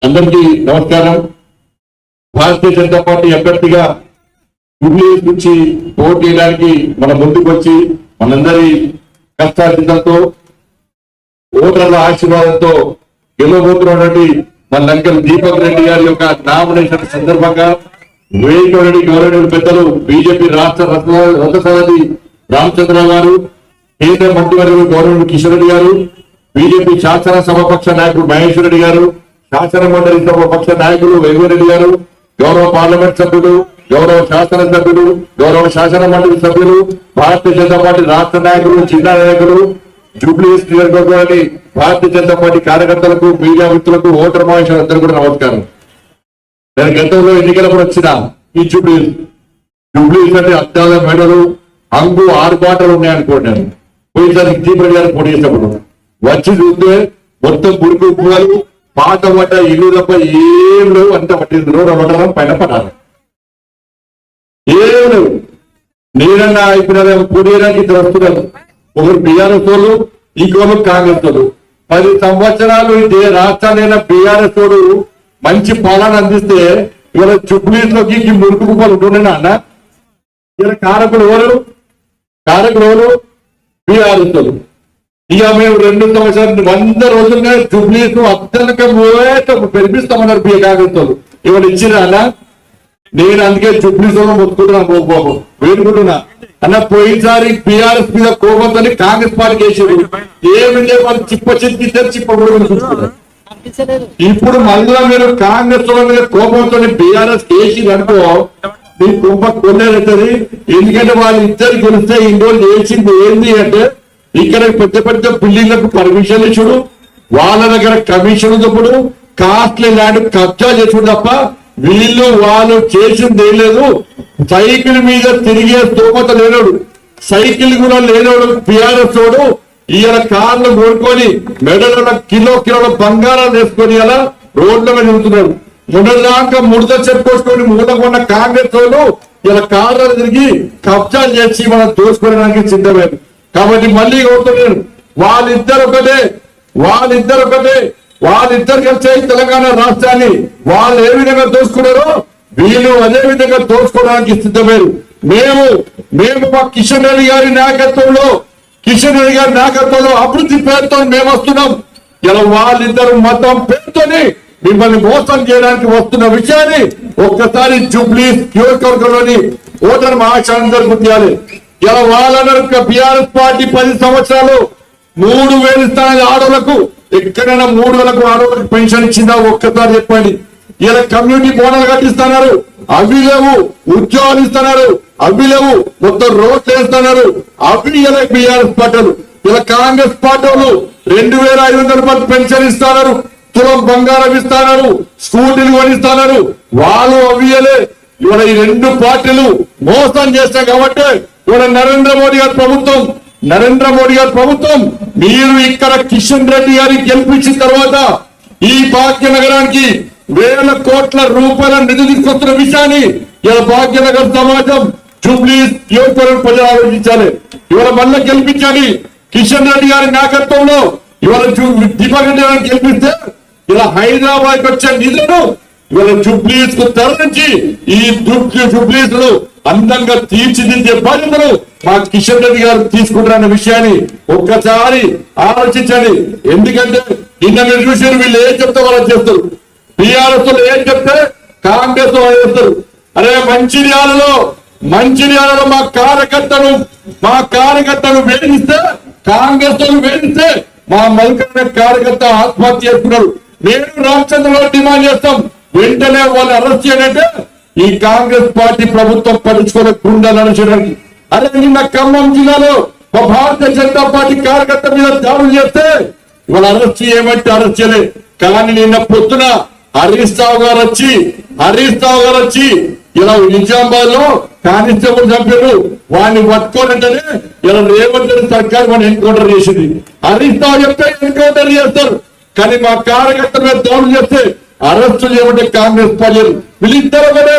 అందరికీ నమస్కారం. భారతీయ జనతా పార్టీ అభ్యర్థిగా జూబ్లీహిల్స్ నుంచి పోటీ చేయడానికి మన ముందుకు వచ్చి మనందరి కష్టార్జితంతో ఓటర్ల ఆశీర్వాదంతో గెలవబోతున్నటువంటి మన లంకల్ దీపక్ రెడ్డి గారి యొక్క నామినేషన్ సందర్భంగా వేదికరెడ్డి గౌరవనీయులు పెద్దలు బీజేపీ రాష్ట్ర రథసారథి రామచంద్రరావు గారు, కేంద్ర మంత్రివర్యులు గౌరవనీయులు కిషన్ రెడ్డి గారు, బీజేపీ శాసన సభాపక్ష నాయకులు మహేశ్వర్ రెడ్డి గారు, శాసన మండలి సభాపక్ష నాయకులు వెంకటరెడ్డి గారు, గౌరవ పార్లమెంట్ సభ్యులు, గౌరవ శాసన సభ్యులు, గౌరవ శాసన మండలి సభ్యులు, భారతీయ జనతా పార్టీ రాష్ట్ర నాయకులు, చిన్న నాయకులు, జూబ్లీహిల్స్ నియోజకవర్గంలోని భారతీయ జనతా పార్టీ కార్యకర్తలకు, మీడియా మిత్రులకు, ఓటర్ మహేశ్వరులందరూ కూడా నమస్కారం. నేను గతంలో ఎన్నికలప్పుడు వచ్చిన ఈ జూబ్లీహిల్స్ అంటే అద్దాల మెడలు, అంగు ఆరుబాటలు ఉన్నాయనుకోండి. నేను పోయినసారి దీపరెడ్డి గారు పోటీ చేసినప్పుడు వచ్చి చూస్తే మొత్తం పురుగు పువ్వులు పాత పడ్డ ఇల్లు తప్ప ఏం లేవు. అంత పట్టింది రోడ్డు పైన పడాలి ఏం లేవు. నేనన్నా అయిపోయినా పోటీ చేయడానికి ఇద్దరు వస్తున్నారు. ఒకరు బీఆర్ఎస్ వాళ్ళు, ఇంకొకరు కాంగ్రెస్ వాళ్ళు. 10 సంవత్సరాలు ఇదే రాష్ట్రాలైన బీఆర్ఎస్ వాడు మంచి పాలన అందిస్తే ఇవాళ జూబ్లీహిల్స్ లోకి మురుకు కుప్పలు ఉంటున్నాయి అన్న. ఇలా కారకులు ఎవరు బీఆర్ఎస్ వాళ్ళు. ఇక మేము 2 సంవత్సరాలు 100 రోజులుగా జూబ్లీహిల్స్ అత్యధికంగా పెరిపిస్తామన్నారు కాంగ్రెస్ వాళ్ళు. ఇవాళ ఇచ్చినా అన్న. నేను అందుకే జూబ్లీహిల్స్ లో మొత్తుకుంటున్నాను, బాబు వేడుకుంటున్నా అన్న. పోయినసారి బీఆర్ఎస్ మీద కోపంతో కాంగ్రెస్ పార్టీ వేసారు. ఏమి లేదు, వాళ్ళు చిప్పిస్తారు, చూసుకున్నారు. ఇప్పుడు మళ్ళీ మీరు కాంగ్రెస్ మీద కోపంతో బీఆర్ఎస్ వేసి అనుకో, మీ కుంప కొనేది. ఎందుకంటే వాళ్ళు ఇద్దరు గెలిస్తే ఇండోలు చేసింది ఏంది అంటే, ఇక్కడ పెద్ద పెద్ద బిల్డింగ్లకు పర్మిషన్ ఇచ్చుడు, వాళ్ళ దగ్గర కమిషన్ దొప్పుడు, కాస్ట్లీ ల్యాండ్ కబ్జా చేసుడు తప్ప వాళ్ళు చేసింది ఏం లేదు. సైకిల్ మీద తిరిగే స్తోమత లేనోడు, సైకిల్ కూడా లేనోడు బీఆర్ఎస్ తోడు ఈయన కార్లు కొనుక్కొని మెడల కిలోల బంగారాలు వేసుకొని అలా రోడ్ల మీద తిరుగుతున్నాడు. మొన్నదాకా ముడత చెప్పుకోసుకొని మూలకొన్న కాంగ్రెస్ వాళ్ళు ఇలా కార్లు తిరిగి కబ్జా చేసి మనం దోచుకోవడానికి సిద్ధమైంది. కాబట్టి మళ్ళీ కోరుతున్నాను, వాళ్ళిద్దరు కలిసి తెలంగాణ రాష్ట్రాన్ని వాళ్ళు ఏ విధంగా దోచుకున్నారో వీళ్ళు అదే విధంగా దోచుకోవడానికి సిద్ధమయ్యారు. మేము మా కిషన్ రెడ్డి గారి నాయకత్వంలో అభివృద్ధి పేరుతో మేము వస్తున్నాం. ఇలా వాళ్ళిద్దరు మతం పేరుతోని మిమ్మల్ని మోసం చేయడానికి వస్తున్న విషయాన్ని ఒక్కసారి జూబ్లీహిల్స్ నియోజకవర్గంలోని ఓటర్ మహాశయులందరూ గుర్తించాలి. ఇలా వాళ్ళందరూ బీఆర్ఎస్ పార్టీ 10 సంవత్సరాలు 3,000 ఇస్తానని ఆడవాళ్లకు, ఎక్కడైనా 3,000 ఆడవాళ్ళకి పెన్షన్ ఇచ్చిందా ఒక్కసారి చెప్పండి. ఇలా కమ్యూనిటీ భవనాలు కట్టిస్తున్నారు, అవి లేవు. ఉద్యోగాలు ఇస్తున్నారు, అవి లేవు. మొత్తం రోడ్లు వేస్తున్నారు, అవి ఇలా బీఆర్ఎస్ పార్టీలు. ఇలా కాంగ్రెస్ పార్టీ వాళ్ళు 2,500 రూపాయలు పెన్షన్ ఇస్తున్నారు, తులం బంగారం ఇస్తున్నారు, స్కూటీలు కొనిస్తున్నారు. వాళ్ళు అవియలే. ఇవాళ ఈ 2 పార్టీలు మోసం చేస్తాం. కాబట్టి ఇవాళ నరేంద్ర మోడీ గారి ప్రభుత్వం మీరు ఇక్కడ కిషన్ రెడ్డి గారికి గెలిపించిన తర్వాత ఈ భాగ్యనగరానికి 1,000 కోట్ల రూపాయల నిధులు తీసుకొస్తున్న విషయాన్ని ఇలా భాగ్యనగర్ సమాజం జూబ్లీహిల్స్ నియోజకవర్గం ప్రజలు ఆలోచించాలి. ఇవాళ మళ్ళీ గెలిపించాలి. కిషన్ రెడ్డి గారి నాయకత్వంలో ఇవాళ దీపక్ రెడ్డి గారిని గెలిపిస్తే ఇలా హైదరాబాద్ వచ్చే నిధులను ఇవాళ జూబ్లీహిల్స్ కు తరలించి ఈ జూబ్లీహిల్స్ ను అందంగా తీర్చిదిద్దే బాధ్యతలు మా కిషన్ రెడ్డి గారు తీసుకుంటారన్న విషయాన్ని ఒక్కసారి ఆలోచించండి. ఎందుకంటే నిన్న మీరు చూసారు, వీళ్ళు ఏం చెప్తే వాళ్ళు చేస్తారు. బీఆర్ఎస్ ఏం చెప్తే కాంగ్రెస్ వాళ్ళు చేస్తారు. అరే మంచిర్యాలలో మా కార్యకర్తను వేధిస్తే, కాంగ్రెస్ వేధిస్తే మా మల్కన్న కార్యకర్త ఆత్మహత్య చేసుకున్నాడు. నేను రామచంద్రరావు డిమాండ్ చేస్తాం, వెంటనే వాళ్ళు అరెస్ట్ చేయాలంటే ఈ కాంగ్రెస్ పార్టీ ప్రభుత్వం పట్టించుకునే గుండాలను చేయడానికి. అదే నిన్న ఖమ్మం జిల్లాలో భారతీయ జనతా పార్టీ కార్యకర్త మీద దాడులు చేస్తే ఇవాళ అరెస్ట్ చేయమంటే అరెస్ట్ చేయలేదు. కానీ నిన్న పొద్దున హరీష్ రావు గారు వచ్చి ఇలా నిజామాబాద్ లో కానిస్టేబుల్ చంపారు. వాడిని పట్టుకోనంటేనే ఇలా రేవంత్ రెడ్డి సర్కార్ మనం ఎన్కౌంటర్ చేసింది. హరీష్ రావు చెప్తే ఎన్కౌంటర్ చేస్తారు, కానీ మా కార్యకర్తల మీద దాడులు చేస్తే అరెస్టు చేయమంటే కాంగ్రెస్ పార్టీ వీళ్ళిద్దరు ఒకటే.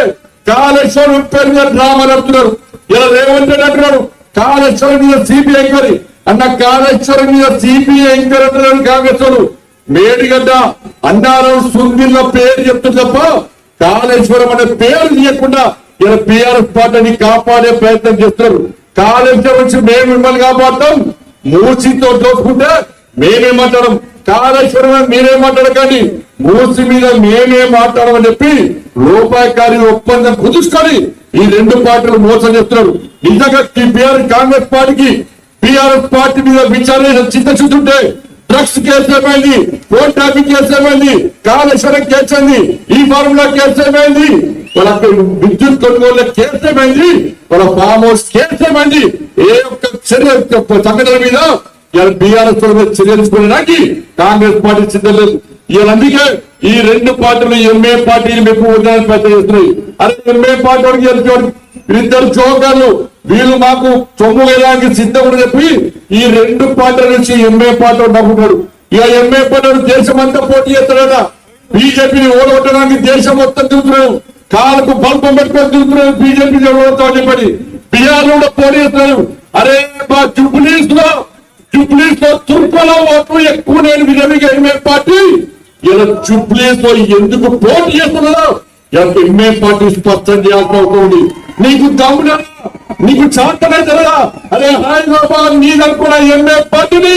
కాళేశ్వరం పేరు మీద డ్రామాలు నడుపుతున్నారు. ఇలా రేవంత్ రెడ్డి అంటున్నాడు కాళేశ్వరం మీద సిబిఐ ఎంక్వైరీ అన్న. కాళేశ్వరం మీద సిబిఐ ఎంక్వైరీ అంటున్నారు కాంగ్రెస్ వాళ్ళు. మేడిగడ్డ అన్నారం సుందిల్ల పేరు చెప్తుంది తప్ప కాళేశ్వరం అనే పేరు తీయకుండా ఇలా టీఆర్ఎస్ పార్టీని కాపాడే ప్రయత్నం చేస్తారు. కాళేశ్వరం వచ్చి మేము మిమ్మల్ని కాపాడతాం, మూసితో దోచుకుంటే మేమేం మాట్లాడడం, కాళేశ్వరం మీరేం మాట్లాడకండి, మూసి మీద మేమేం మాట్లాడమని చెప్పి రూపాయకారి ఒప్పందం కుదుర్చుకొని ఈ రెండు పార్టీలు మోసం చేస్తున్నారు. నిజంగా కాంగ్రెస్ పార్టీకి టీఆర్ఎస్ పార్టీ మీద విచారణ చిత్తశుద్ధి ఉంటే డ్రగ్స్ కేసు ఏమైంది, ఫోన్ ట్రాఫిక్ కేసు ఏమైంది, కాళేశ్వరం కేసు అయింది, ఈ ఫార్ములా కేసు ఏమైంది, వాళ్ళ విద్యుత్ కొనుగోలు కేసు ఏమైంది, వాళ్ళ ఫామ్ హౌస్ కేసు ఏమైంది, ఏ ఒక్క చర్య సంఘటన మీద టీఆర్ఎస్ చర్యలు తీసుకోవడానికి కాంగ్రెస్ పార్టీ సిద్ధం లేదు. అందుకే ఈ రెండు పార్టీలు ఎంఏ పార్టీని మీకు వదలని ప్రయత్నం చేస్తున్నాయి. అదే ఎంఏ పార్టీ వీళ్ళిద్దరు జోకర్లు, వీళ్ళు మాకు సొమ్ము వేయడానికి సిద్ధం చెప్పి ఈ రెండు పార్టీల నుంచి ఎంఏ పార్టీ నవ్వుతాడు. ఇక ఎంఏ పార్టీ దేశం అంతా పోటీ చేస్తాడట. బీజేపీని ఓడగొట్టడానికి దేశం మొత్తం తిరుగుతున్నాడు, కాళ్ళకు బల్పం పెట్టుకొని తిరుగుతున్నాడు బీజేపీ ఓడతామని చెప్పని. బీహార్ లో కూడా పోటీ చేస్తున్నాడు. అరే మా జుబ్లీస్ లో తుర్కలో ఓట్లు ఎక్కువ నేను విధంగా ఎంఏ పార్టీ ఇలా జుబ్లీస్ లో ఎందుకు పోటీ చేస్తున్నదో ఎంఏ పార్టీ స్పష్టం చేయాల్సిన అవుతుంది. నీకు దమ్మున నీకు చాతనైతేరా, అరే హైదరాబాద్ నీదనుకున్న ఎంఏ పార్టీని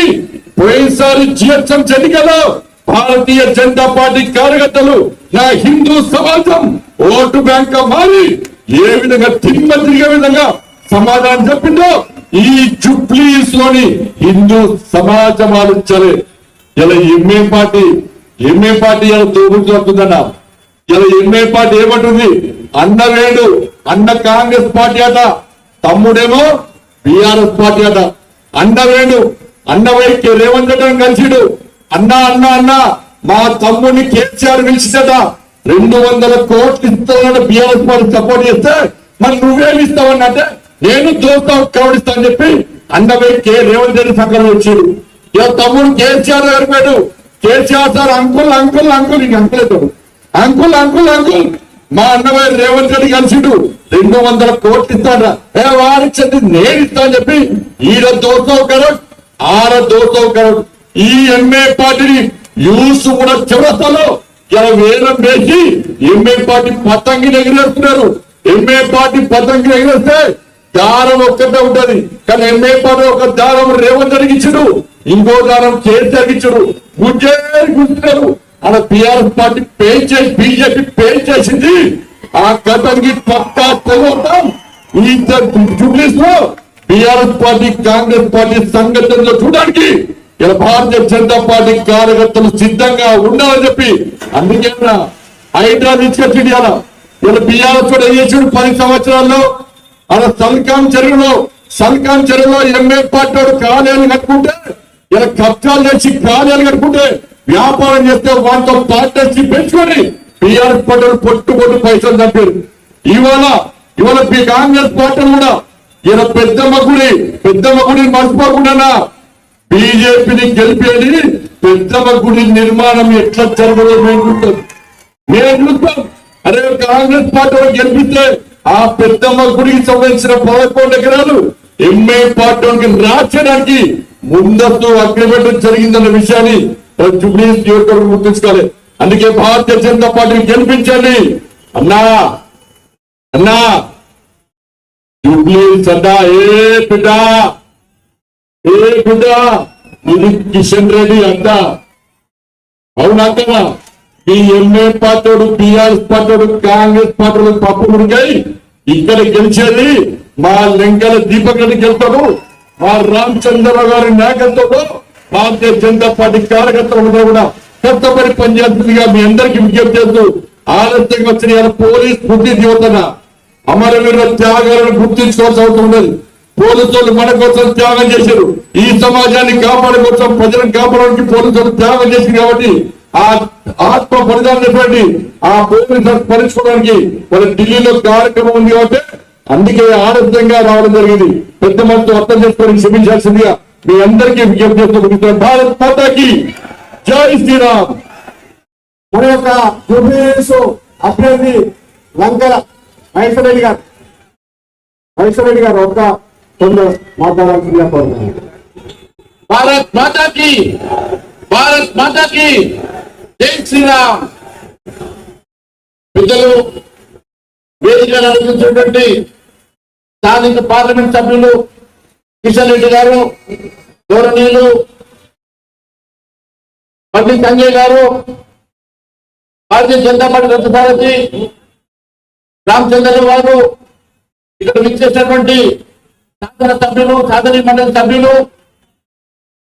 పోయినసారి జిహెచ్ఎం ఎన్నికల్లో భారతీయ జనతా పార్టీ కార్యకర్తలు నా హిందూ సమాజం ఓటు బ్యాంక్ మారి ఏ విధంగా తిరిగే విధంగా సమాధానం చెప్పిందో ఈ జుబ్లీస్ లోని హిందూ సమాజం ఆలోచించాలి. ఇలా ఎంఏ పార్టీ ఇలా దోగుతుందన్న ఇలా ఎంఏ పార్టీ ఏమంటుంది, అన్న వేడు అన్న కాంగ్రెస్ పార్టీ అట, తమ్ముడేమో బీఆర్ఎస్ పార్టీ అట. అన్న వైపు రేవంత్ రెడ్డి కలిసిడు, అన్న మా తమ్ముడిని కేసీఆర్ పిలిచిట 200 కోట్లు ఇస్తానని బీఆర్ఎస్ పార్టీ సపోర్ట్ చేస్తే మరి నువ్వేమి ఇస్తావన్నట్టే నేను దోస్తావు కవడిస్తాను చెప్పి అన్న వైపు రేవంత్ రెడ్డి సంఘం వచ్చాడు. ఇక తమ్ముడు కేసీఆర్ గారు కేసీఆర్ సార్ అంకుల్ మా అన్నవారు రేవంత్ రెడ్డి కలిసిడు 200 కోట్లు ఇస్తాడా, వారిచ్చింది నేను ఇస్తా అని చెప్పి ఈడ దోస్తావు కరోడ్ ఆడ దోస్తావు కరోడ్. ఈ ఎంఏ పార్టీని యూస్ కూడా చివరస్తాలో ఇలా వేలం వేసి ఎంఏ పార్టీ పతంగిని ఎగిరేస్తున్నారు. ఎంఏ పార్టీ పతంగిని ఎగిరేస్తే దారం ఒక్కటే ఉంటది, కానీ ఎంఏ పార్టీ ఒక దారం రేవంత్ రెడ్డికి ఇచ్చుడు, ఇంకో దారం కేసీఆర్కి ఇచ్చుడు, గుంజుతున్నారు. అలా టీఆర్ఎస్ పార్టీ బీజేపీ పే చేసింది ఆ గతానికి పక్కా పోగొట్టాం. ఈ జూబ్లీస్ లో టీఆర్ఎస్ పార్టీ కాంగ్రెస్ పార్టీ సంఘటనలో చూడడానికి ఇలా భారతీయ జనతా పార్టీ కార్యకర్తలు సిద్ధంగా ఉండాలని చెప్పి అందుకే హైడ్రా తీసుకొచ్చింది. ఇలా టీఆర్ఎస్ కూడా చేసాడు 10 సంవత్సరాల్లో. అలా సల్కాన్ చెరువులో ఎంఏ పార్టీ కార్యాలయాలు కట్టుకుంటే ఇలా కబ్జాలు చేసి కార్యాలయాలు కట్టుకుంటే వ్యాపారం చేస్తే వాళ్ళతో పార్ట్నర్షిప్ పెంచుకొని టీఆర్ఎస్ పార్టీ పొట్టు పైసలు తప్పారు. ఇవాళ కాంగ్రెస్ పార్టీ కూడా ఇలా పెద్దమ్మ గుడి మర్చిపోకుండా బీజేపీని గెలిపేది పెద్దమ్మ గుడి నిర్మాణం ఎట్లా జరగదో మేము చూస్తాం. అరే కాంగ్రెస్ పార్టీ గెలిపిస్తే ఆ పెద్దమ్మ గుడికి సంబంధించిన 11 ఎకరాలు ఎంఏ పార్టీకి రాచడానికి ముందస్తు అగ్రిమెంట్ జరిగిందన్న విషయాన్ని జూబ్లీస్ నియోజకవర్గం గుర్తుంచుకోవాలి. అందుకే భారతీయ జనతా పార్టీని గెలిపించండి అన్నా జూబ్లీస్ అన్నా. ఏ బిడ్డ ఇది కిషన్ రెడ్డి అంతా అవునా కదా. ఈ MA party TRS party Congress party పప్పు ముడికాయ ఇక్కడ గెలిచేది మా లెంకల దీపక్ రెడ్డి గెలుతాడు, మా రామచంద్రరావు గారి నాయకత్వంలో భారతీయ జనతా పార్టీ కార్యకర్తలు కూడా కష్టపడి పనిచేస్తుందిగా మీ అందరికీ విజ్ఞప్తి చేస్తూ ఆలస్యంగా వచ్చిన పోలీస్ బుద్ధి యువతన అమరవీరుల త్యాగాలను గుర్తించుకోవాల్సిన అవసరం ఉండదు. పోలీసులు మన కోసం త్యాగం చేశారు, ఈ సమాజాన్ని కాపాడే కోసం ప్రజలను కాపాడడానికి పోలీసులు త్యాగం చేసింది. కాబట్టి ఆ ఆత్మ బలిదానటువంటి ఆ పోలీసులు స్మరించుకోవడానికి మన ఢిల్లీలో కార్యక్రమం ఉంది. కాబట్టి అందుకే ఆరోగ్యంగా రావడం జరిగింది. పెద్ద మనతో అర్థం చేసుకొని క్షమించాల్సిందిగా మీ అందరికీ విజ్ఞప్తి చేస్తూ భారత్ మాతాకి జై శ్రీరామ్. మన యొక్క జూబ్లీహిల్స్ అభ్యర్థి లంకల మహేశ్వరరెడ్డి గారు ఒక కొన్ని మాట్లాడాల్సిందిగా కోరుతున్నాను. భారత్ మాతాకి భారత్ మాతాకి జై శ్రీరామ్. పెద్దలు వేదిక నడిపించినటువంటి స్థానిక పార్లమెంట్ సభ్యులు కిషన్ రెడ్డి గారు, గౌరవనీయులు బండి సంజయ్ గారు, భారతీయ జనతా పార్టీ రథసారథి రామచంద్ర గారు, ఇక్కడ విచ్చేసినటువంటి శాసన సభ్యులు, శాసన మండలి సభ్యులు,